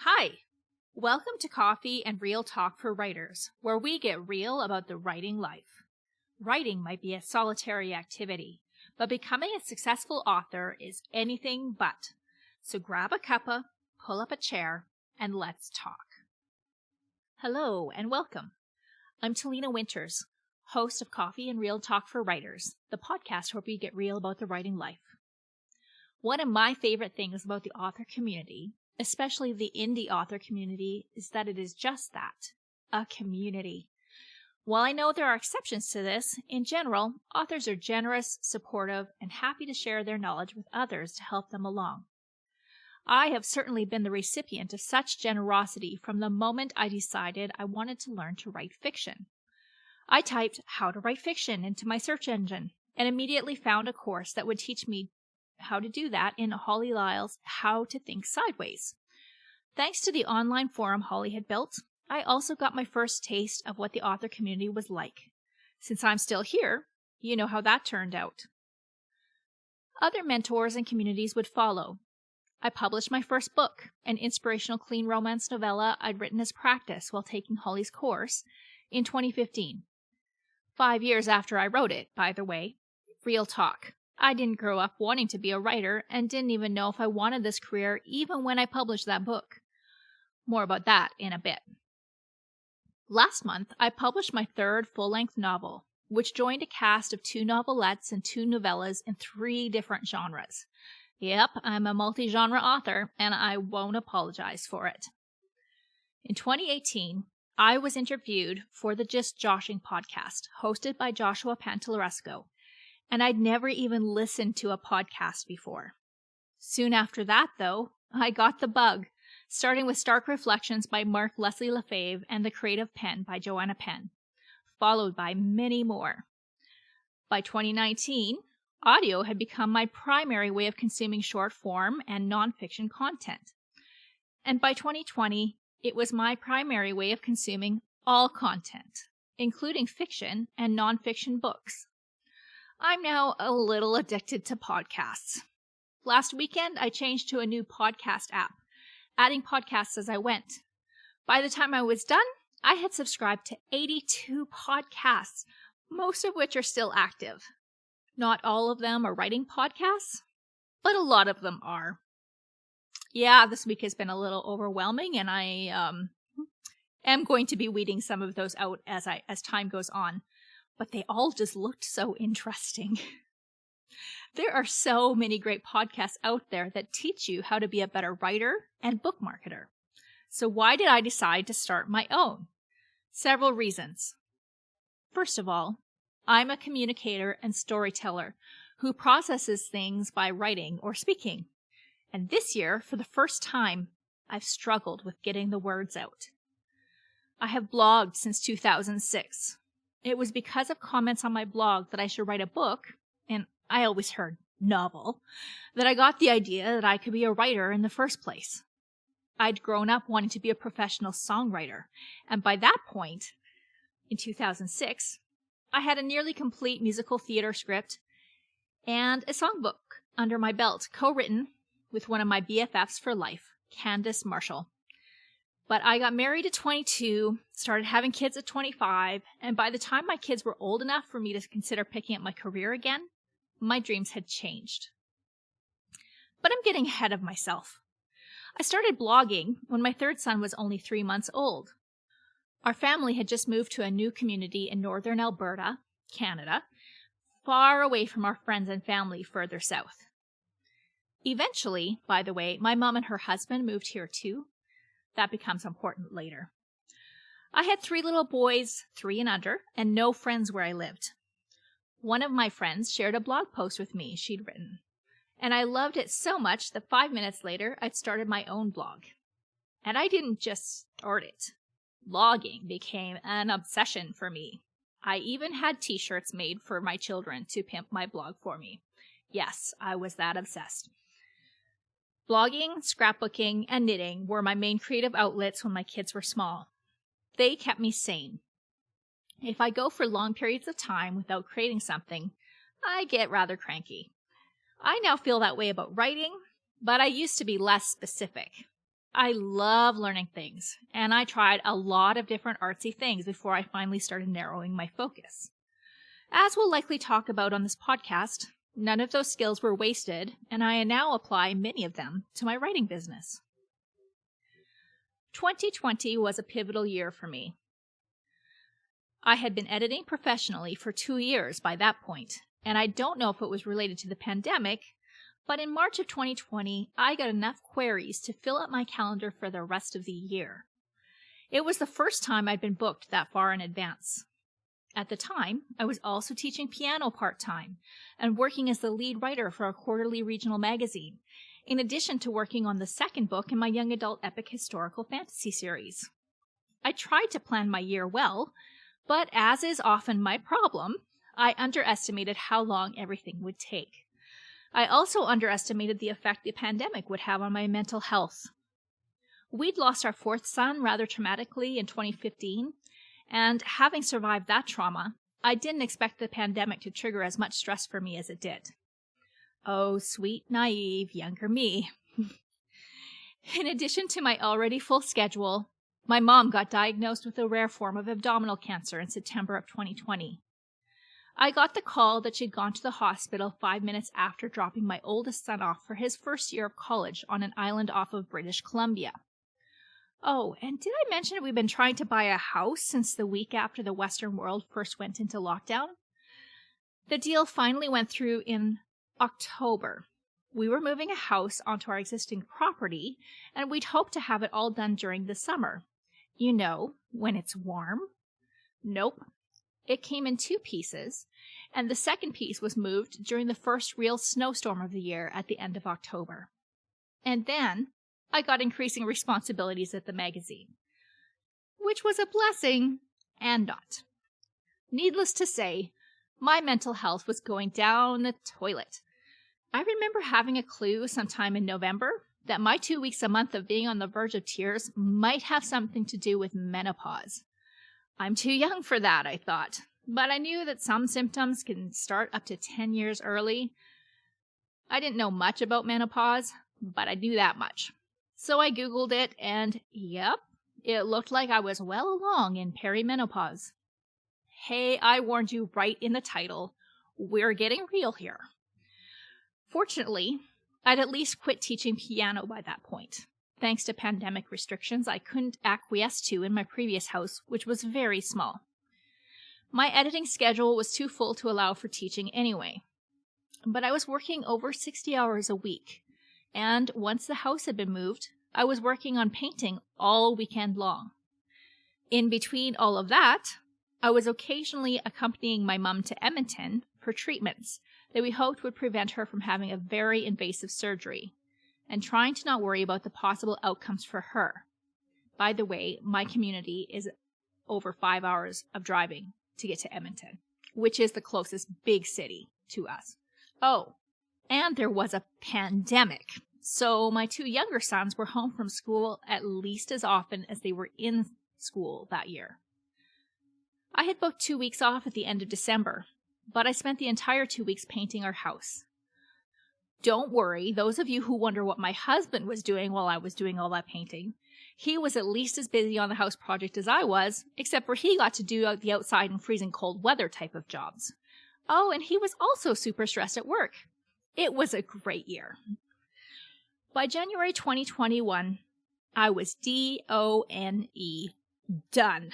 Hi! Welcome to Coffee and Real Talk for Writers, where we get real about the writing life. Writing might be a solitary activity, but becoming a successful author is anything but. So grab a cuppa, pull up a chair, and let's talk. Hello and welcome. I'm Talina Winters, host of Coffee and Real Talk for Writers, the podcast where we get real about the writing life. One of my favorite things about the author community, especially the indie author community, is that it is just that, a community. While I know there are exceptions to this, in general, authors are generous, supportive, and happy to share their knowledge with others to help them along. I have certainly been the recipient of such generosity from the moment I decided I wanted to learn to write fiction. I typed "how to write fiction" into my search engine and immediately found a course that would teach me how to do that in Holly Lyle's How to Think Sideways. Thanks to the online forum Holly had built, I also got my first taste of what the author community was like. Since I'm still here, you know how that turned out. Other mentors and communities would follow. I published my first book, an inspirational clean romance novella I'd written as practice while taking Holly's course, in 2015. 5 years after I wrote it, by the way. Real talk. I didn't grow up wanting to be a writer and didn't even know if I wanted this career even when I published that book. More about that in a bit. Last month, I published my third full-length novel, which joined a cast of 2 novelettes and 2 novellas in 3 different genres. Yep, I'm a multi-genre author, and I won't apologize for it. In 2018, I was interviewed for the Just Joshing podcast, hosted by Joshua Pantalleresco, and I'd never even listened to a podcast before. Soon after that, though, I got the bug, starting with Stark Reflections by Mark Leslie Lefebvre and The Creative Pen by Joanna Penn, followed by many more. By 2019, audio had become my primary way of consuming short-form and nonfiction content. And by 2020, it was my primary way of consuming all content, including fiction and nonfiction books. I'm now a little addicted to podcasts. Last weekend, I changed to a new podcast app, adding podcasts as I went. By the time I was done, I had subscribed to 82 podcasts, most of which are still active. Not all of them are writing podcasts, but a lot of them are. Yeah, this week has been a little overwhelming, and I am going to be weeding some of those out as time goes on. But they all just looked so interesting. There are so many great podcasts out there that teach you how to be a better writer and book marketer. So why did I decide to start my own? Several reasons. First of all, I'm a communicator and storyteller who processes things by writing or speaking. And this year, for the first time, I've struggled with getting the words out. I have blogged since 2006. It was because of comments on my blog that I should write a book, and I always heard novel, that I got the idea that I could be a writer in the first place. I'd grown up wanting to be a professional songwriter, and by that point, in 2006, I had a nearly complete musical theater script and a songbook under my belt, co-written with one of my BFFs for life, Candace Marshall. But I got married at 22, started having kids at 25, and by the time my kids were old enough for me to consider picking up my career again, my dreams had changed. But I'm getting ahead of myself. I started blogging when my third son was only 3 months old. Our family had just moved to a new community in northern Alberta, Canada, far away from our friends and family further south. Eventually, by the way, my mom and her husband moved here too. That becomes important later. I had 3 little boys, 3 and under, and no friends where I lived. One of my friends shared a blog post with me she'd written, and I loved it so much that 5 minutes later, I'd started my own blog. And I didn't just start it. Blogging became an obsession for me. I even had t-shirts made for my children to pimp my blog for me. Yes, I was that obsessed. Blogging, scrapbooking, and knitting were my main creative outlets when my kids were small. They kept me sane. If I go for long periods of time without creating something, I get rather cranky. I now feel that way about writing, but I used to be less specific. I love learning things, and I tried a lot of different artsy things before I finally started narrowing my focus. As we'll likely talk about on this podcast, none of those skills were wasted, and I now apply many of them to my writing business. 2020 was a pivotal year for me. I had been editing professionally for 2 years by that point, and I don't know if it was related to the pandemic, but in March of 2020, I got enough queries to fill up my calendar for the rest of the year. It was the first time I'd been booked that far in advance. At the time, I was also teaching piano part-time and working as the lead writer for a quarterly regional magazine, in addition to working on the second book in my young adult epic historical fantasy series. I tried to plan my year well, but as is often my problem, I underestimated how long everything would take. I also underestimated the effect the pandemic would have on my mental health. We'd lost our fourth son rather traumatically in 2015, and having survived that trauma, I didn't expect the pandemic to trigger as much stress for me as it did. Oh, sweet, naive, younger me. In addition to my already full schedule, my mom got diagnosed with a rare form of abdominal cancer in September of 2020. I got the call that she'd gone to the hospital 5 minutes after dropping my oldest son off for his first year of college on an island off of British Columbia. Oh, and did I mention we've been trying to buy a house since the week after the Western world first went into lockdown? The deal finally went through in October. We were moving a house onto our existing property, and we'd hoped to have it all done during the summer. You know, when it's warm. Nope. It came in 2 pieces, and the second piece was moved during the first real snowstorm of the year at the end of October. And then I got increasing responsibilities at the magazine, which was a blessing and not. Needless to say, my mental health was going down the toilet. I remember having a clue sometime in November that my 2 weeks a month of being on the verge of tears might have something to do with menopause. I'm too young for that, I thought, but I knew that some symptoms can start up to 10 years early. I didn't know much about menopause, but I knew that much. So I Googled it, and yep, it looked like I was well along in perimenopause. Hey, I warned you right in the title. We're getting real here. Fortunately, I'd at least quit teaching piano by that point, thanks to pandemic restrictions I couldn't acquiesce to in my previous house, which was very small. My editing schedule was too full to allow for teaching anyway, but I was working over 60 hours a week, and once the house had been moved, I was working on painting all weekend long. In between all of that, I was occasionally accompanying my mom to Edmonton for treatments that we hoped would prevent her from having a very invasive surgery, and trying to not worry about the possible outcomes for her. By the way, my community is over 5 hours of driving to get to Edmonton, which is the closest big city to us. Oh, and there was a pandemic, so my 2 younger sons were home from school at least as often as they were in school that year. I had booked 2 weeks off at the end of December, but I spent the entire 2 weeks painting our house. Don't worry, those of you who wonder what my husband was doing while I was doing all that painting, he was at least as busy on the house project as I was, except for he got to do the outside in freezing cold weather type of jobs. Oh, and he was also super stressed at work. It was a great year. By January 2021, I was DONE, done.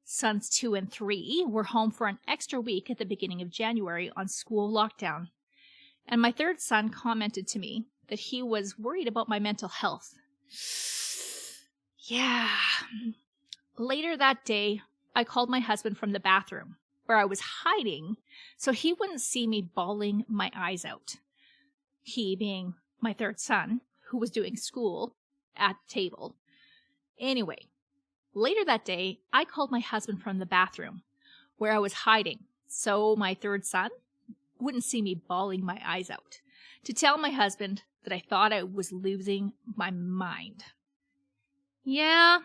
Sons 2 and 3 were home for an extra week at the beginning of January on school lockdown. And my 3rd son commented to me that he was worried about my mental health. Yeah. Later that day, I called my husband from the bathroom, where I was hiding, so he wouldn't see me bawling my eyes out. He being my 3rd son, who was doing school at the table. Anyway, later that day, I called my husband from the bathroom, where I was hiding, so my 3rd son wouldn't see me bawling my eyes out, to tell my husband that I thought I was losing my mind. Yeah,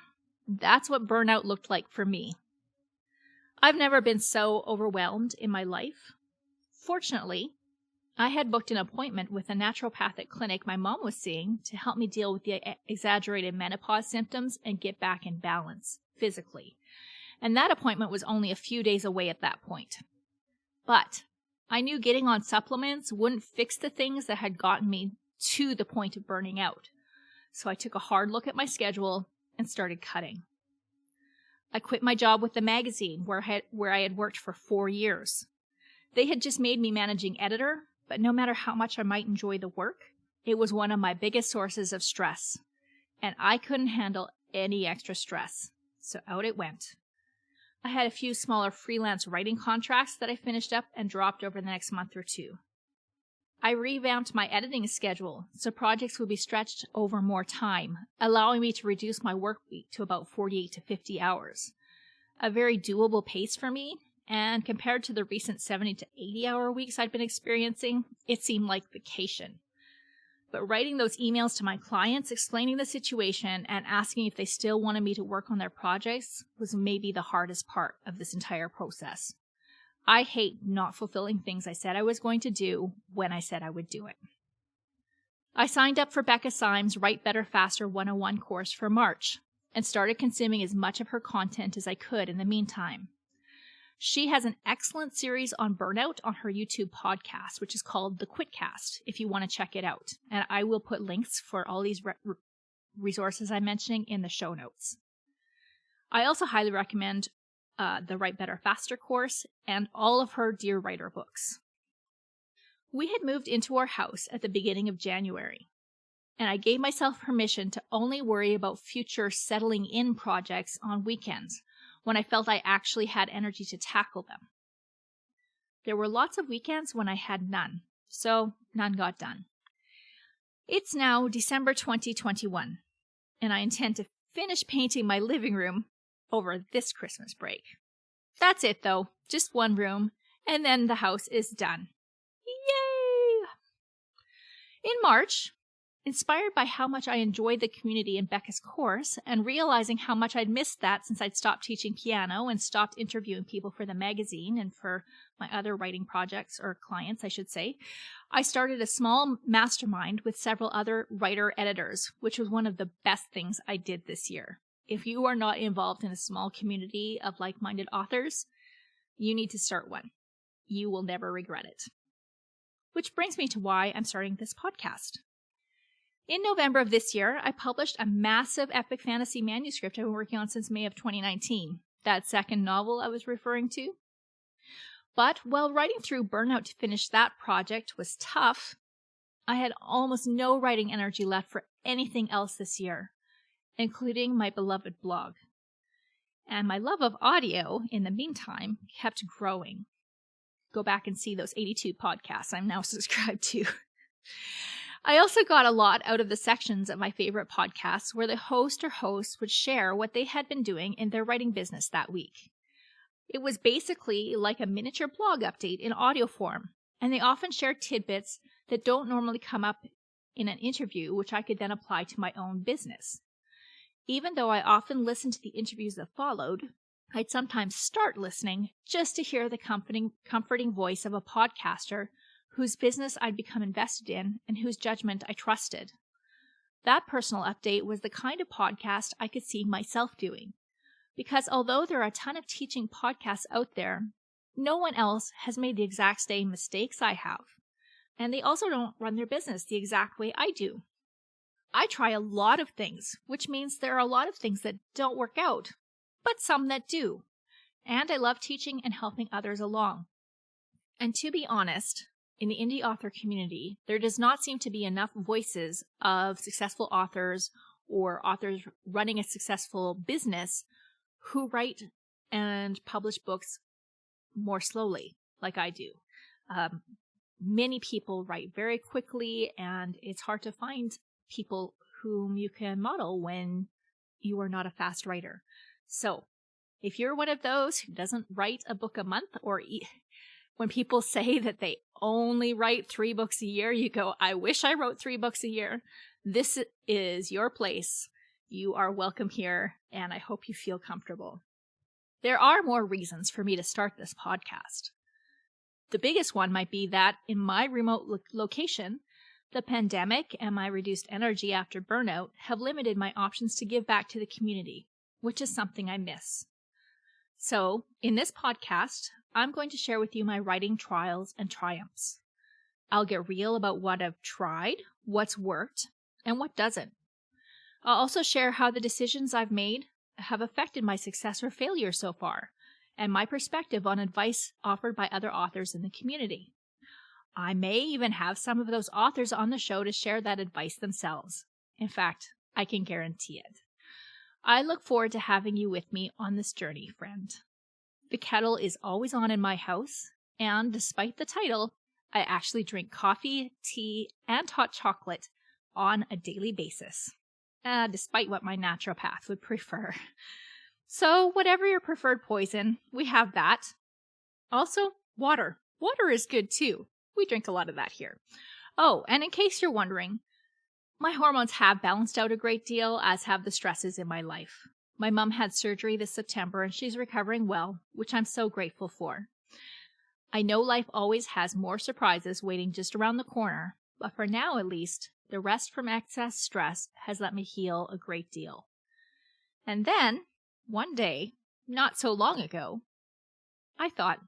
that's what burnout looked like for me. I've never been so overwhelmed in my life. Fortunately, I had booked an appointment with a naturopathic clinic my mom was seeing to help me deal with the exaggerated menopause symptoms and get back in balance physically. And that appointment was only a few days away at that point. But I knew getting on supplements wouldn't fix the things that had gotten me to the point of burning out. So I took a hard look at my schedule and started cutting. I quit my job with the magazine where I had worked for 4 years. They had just made me managing editor, but no matter how much I might enjoy the work, it was one of my biggest sources of stress, and I couldn't handle any extra stress, so out it went. I had a few smaller freelance writing contracts that I finished up and dropped over the next month or two. I revamped my editing schedule so projects would be stretched over more time, allowing me to reduce my work week to about 48 to 50 hours. A very doable pace for me, and compared to the recent 70 to 80-hour weeks I'd been experiencing, it seemed like vacation. But writing those emails to my clients, explaining the situation, and asking if they still wanted me to work on their projects was maybe the hardest part of this entire process. I hate not fulfilling things I said I was going to do when I said I would do it. I signed up for Becca Syme's Write Better Faster 101 course for March and started consuming as much of her content as I could in the meantime. She has an excellent series on burnout on her YouTube podcast, which is called The Quitcast, if you want to check it out. And I will put links for all these resources I'm mentioning in the show notes. I also highly recommend the Write Better Faster course and all of her Dear Writer books. We had moved into our house at the beginning of January, and I gave myself permission to only worry about future settling in projects on weekends, when I felt I actually had energy to tackle them. There were lots of weekends when I had none, so none got done. It's now December 2021, and I intend to finish painting my living room over this Christmas break. That's it though, just one room, and then the house is done. Yay! In March, inspired by how much I enjoyed the community in Becca's course and realizing how much I'd missed that since I'd stopped teaching piano and stopped interviewing people for the magazine and for my other writing projects, or clients, I should say, I started a small mastermind with several other writer editors, which was one of the best things I did this year. If you are not involved in a small community of like-minded authors, you need to start one. You will never regret it. Which brings me to why I'm starting this podcast. In November of this year, I published a massive epic fantasy manuscript I've been working on since May of 2019, that second novel I was referring to. But while writing through burnout to finish that project was tough, I had almost no writing energy left for anything else this year, including my beloved blog. And my love of audio, in the meantime, kept growing. Go back and see those 82 podcasts I'm now subscribed to. I also got a lot out of the sections of my favorite podcasts where the host or hosts would share what they had been doing in their writing business that week. It was basically like a miniature blog update in audio form, and they often shared tidbits that don't normally come up in an interview, which I could then apply to my own business. Even though I often listened to the interviews that followed, I'd sometimes start listening just to hear the comforting voice of a podcaster whose business I'd become invested in and whose judgment I trusted. That personal update was the kind of podcast I could see myself doing, because although there are a ton of teaching podcasts out there, no one else has made the exact same mistakes I have, and they also don't run their business the exact way I do. I try a lot of things, which means there are a lot of things that don't work out, but some that do, and I love teaching and helping others along. And to be honest, in the indie author community, there does not seem to be enough voices of successful authors or authors running a successful business who write and publish books more slowly, like I do. Many people write very quickly, and it's hard to find people whom you can model when you are not a fast writer. So, if you're one of those who doesn't write a book a month, or when people say that they only write 3 books a year, you go, I wish I wrote 3 books a year. This is your place. You are welcome here, and I hope you feel comfortable. There are more reasons for me to start this podcast. The biggest one might be that in my remote location, the pandemic and my reduced energy after burnout have limited my options to give back to the community, which is something I miss. So, in this podcast, I'm going to share with you my writing trials and triumphs. I'll get real about what I've tried, what's worked, and what doesn't. I'll also share how the decisions I've made have affected my success or failure so far, and my perspective on advice offered by other authors in the community. I may even have some of those authors on the show to share that advice themselves. In fact, I can guarantee it. I look forward to having you with me on this journey, friend. The kettle is always on in my house, and despite the title, I actually drink coffee, tea, and hot chocolate on a daily basis, despite what my naturopath would prefer. So whatever your preferred poison, we have that. Also, water. Water is good too. We drink a lot of that here. Oh, and in case you're wondering, my hormones have balanced out a great deal, as have the stresses in my life. My mom had surgery this September and she's recovering well, which I'm so grateful for. I know life always has more surprises waiting just around the corner, but for now at least, the rest from excess stress has let me heal a great deal. And then, one day, not so long ago, I thought,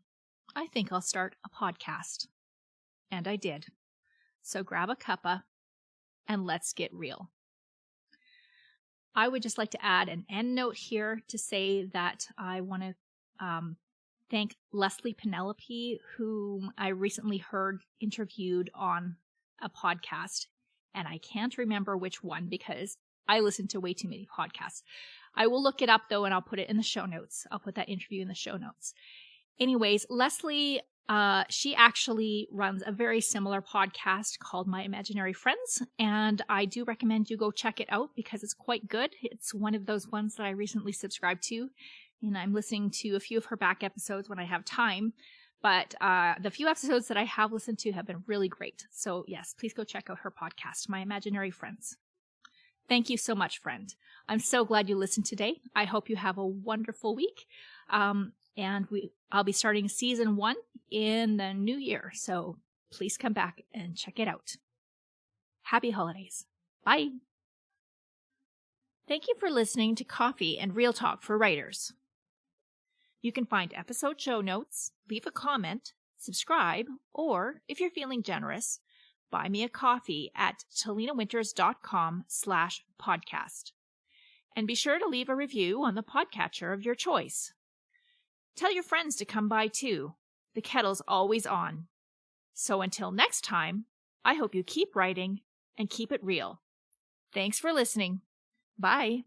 I think I'll start a podcast. And I did. So grab a cuppa and let's get real. I would just like to add an end note here to say that I want to thank Leslie Penelope, whom I recently heard interviewed on a podcast. And I can't remember which one because I listen to way too many podcasts. I will look it up though, and I'll put it in the show notes. I'll put that interview in the show notes. Anyways, Leslie, she actually runs a very similar podcast called My Imaginary Friends, and I do recommend you go check it out because it's quite good. It's one of those ones that I recently subscribed to, and I'm listening to a few of her back episodes when I have time, but the few episodes that I have listened to have been really great. So yes, please go check out her podcast, My Imaginary Friends. Thank you so much, friend. I'm so glad you listened today. I hope you have a wonderful week. And I'll be starting season 1 in the new year, so please come back and check it out. Happy holidays. Bye. Thank you for listening to Coffee and Real Talk for Writers. You can find episode show notes, leave a comment, subscribe, or, if you're feeling generous, buy me a coffee at talinawinters.com/podcast. And be sure to leave a review on the podcatcher of your choice. Tell your friends to come by too. The kettle's always on. So until next time, I hope you keep writing and keep it real. Thanks for listening. Bye.